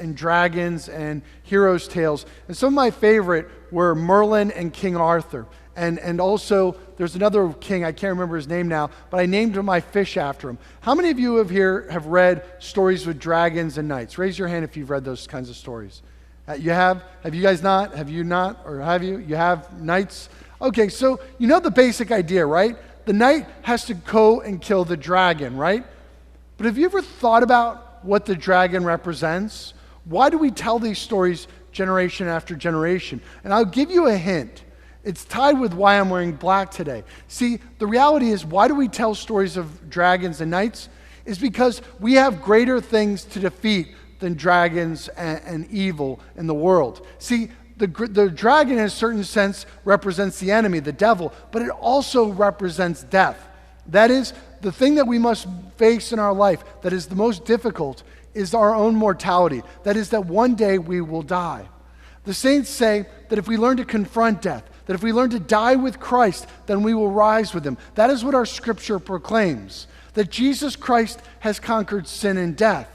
and dragons and heroes' tales. And some of my favorite were Merlin and King Arthur. And also, there's another king, I can't remember his name now, but I named my fish after him. How many of you have read stories with dragons and knights? Raise your hand if you've read those kinds of stories. You have? Have you guys not? Have you not? Or have you? You have knights? Okay, so you know the basic idea, right? The knight has to go and kill the dragon, right? But have you ever thought about what the dragon represents? Why do we tell these stories generation after generation? And I'll give you a hint. It's tied with why I'm wearing black today. See, the reality is, why do we tell stories of dragons and knights? Is because we have greater things to defeat than dragons and evil in the world. See, the dragon in a certain sense represents the enemy, the devil, but it also represents death. That is, the thing that we must face in our life that is the most difficult is our own mortality. That is, that one day we will die. The saints say that if we learn to confront death, that if we learn to die with Christ, then we will rise with him. That is what our scripture proclaims, that Jesus Christ has conquered sin and death.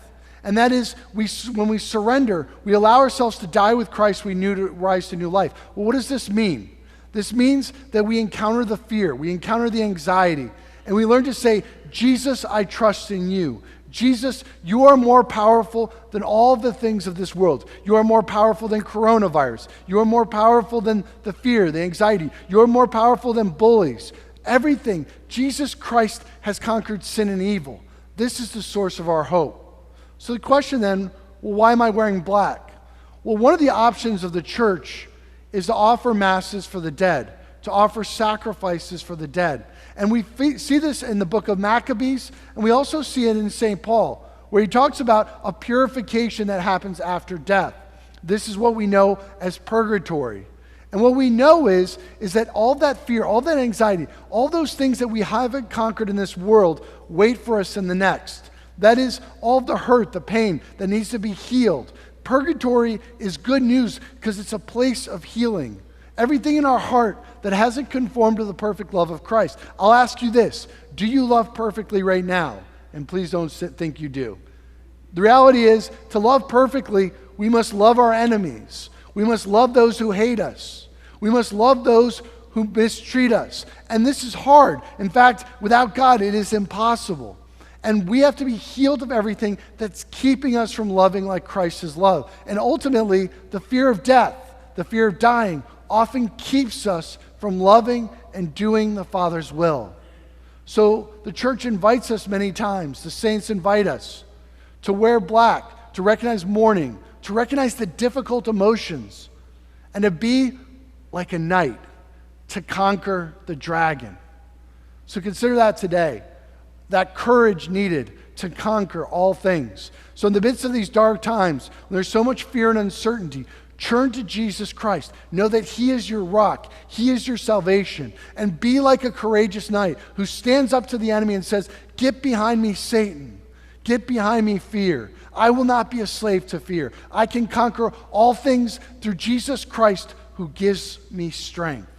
And that is, when we surrender, we allow ourselves to die with Christ, we rise to new life. Well, what does this mean? This means that we encounter the fear, we encounter the anxiety, and we learn to say, Jesus, I trust in you. Jesus, you are more powerful than all the things of this world. You are more powerful than coronavirus. You are more powerful than the fear, the anxiety. You are more powerful than bullies. Everything. Jesus Christ has conquered sin and evil. This is the source of our hope. So the question then, well, why am I wearing black? Well, one of the options of the church is to offer masses for the dead, to offer sacrifices for the dead. And we see this in the book of Maccabees, and we also see it in St. Paul, where he talks about a purification that happens after death. This is what we know as purgatory. And what we know is that all that fear, all that anxiety, all those things that we haven't conquered in this world wait for us in the next. That is, all the hurt, the pain that needs to be healed. Purgatory is good news because it's a place of healing. Everything in our heart that hasn't conformed to the perfect love of Christ. I'll ask you this. Do you love perfectly right now? And please don't think you do. The reality is, to love perfectly, we must love our enemies. We must love those who hate us. We must love those who mistreat us. And this is hard. In fact, without God, it is impossible. And we have to be healed of everything that's keeping us from loving like Christ has loved. And ultimately, the fear of death, the fear of dying, often keeps us from loving and doing the Father's will. So the church invites us many times, the saints invite us to wear black, to recognize mourning, to recognize the difficult emotions, and to be like a knight, to conquer the dragon. So consider that today, that courage needed to conquer all things. So in the midst of these dark times, when there's so much fear and uncertainty, turn to Jesus Christ. Know that he is your rock. He is your salvation. And be like a courageous knight who stands up to the enemy and says, "Get behind me, Satan. Get behind me, fear. I will not be a slave to fear. I can conquer all things through Jesus Christ who gives me strength."